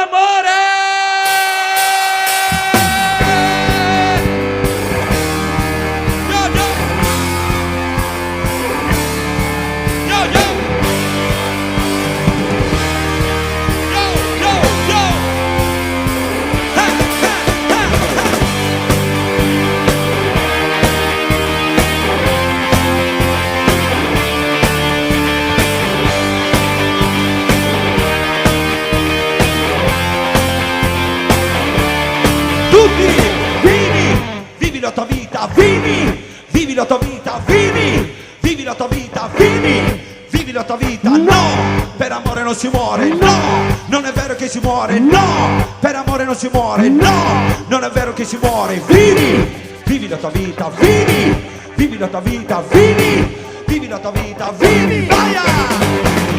l'amore. Vivi la tua vita, vivi la tua vita, vivi la tua vita, vivi la tua vita. No, per amore non si muore, no, non è vero che si muore, no, per amore non si muore, no, non è vero che si muore. Vivi la tua vita, vivi la tua vita, vivi la tua vita, vivi, vai!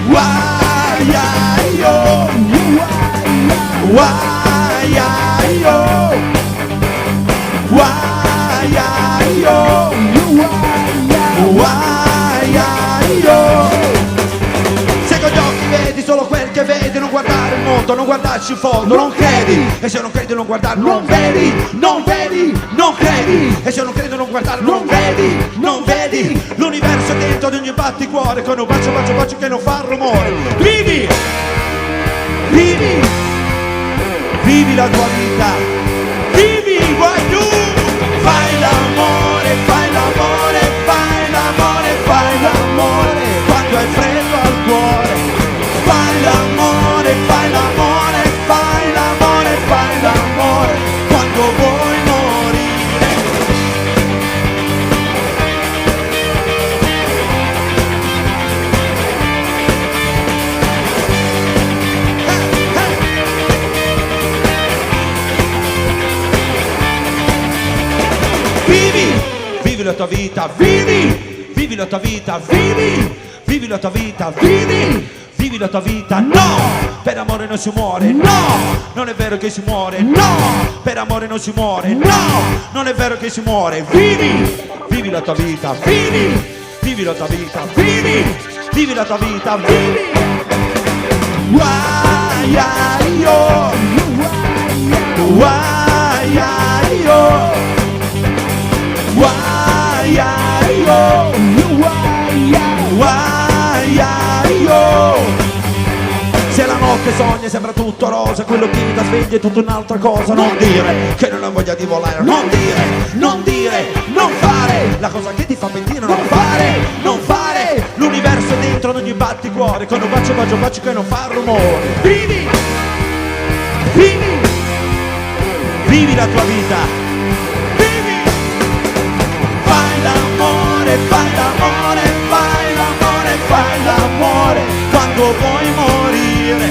Guaio, guaio, se con gli occhi vedi solo quel che vedi, non guardare il mondo, non guardarci in fondo, non credi, e se non credi non guardare, non vedi, non vedi, non credi, e se non credi non guardare, non vedi, non vedi, l'universo è dentro di ogni batticuore, con un bacio, bacio, bacio che non fa rumore. Vivi, vivi, vivi la tua vita, vivi, vai tu. Fai l'amore, fai l'amore, fai l'amore, fai l'amore, quando hai freddo al cuore. Fai l'amore, fai l'amore, fai l'amore, fai l'amore, quando vuoi morire. Vivi la tua vita, vivi la tua vita, vivi la tua vita, vivi la tua vita. No, per amore non si muore, no, non è vero che si muore, no, per amore non si muore, no, non è vero che si muore. Vivi la tua vita, vivi la tua vita, vivi la tua vita, vivi. Guaio, guaio, se la notte sogna sembra tutto rosa, quello che ti sveglia è tutta un'altra cosa. Non dire che non ho voglia di volare, non dire, non dire, non fare la cosa che ti fa pentire, non fare, non fare. L'universo è dentro ad ogni batticuore, con un bacio, bacio, bacio che non fa rumore. Vivi, vivi, vivi la tua vita. Fai l'amore, fai l'amore, fai l'amore, fai l'amore, quando vuoi morire.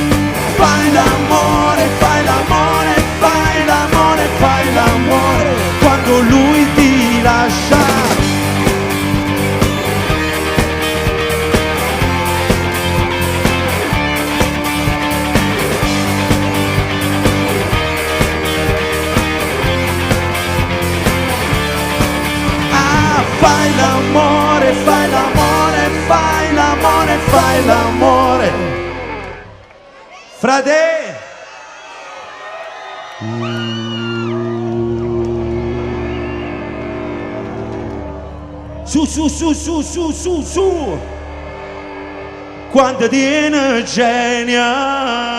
Fai l'amore, fai l'amore, fai l'amore, fai l'amore, quando lui ti lascia. Fai l'amore, fai l'amore, fai l'amore, fai l'amore. Frate! Su, su, su, su, su, su, su. Quanta tiene genia.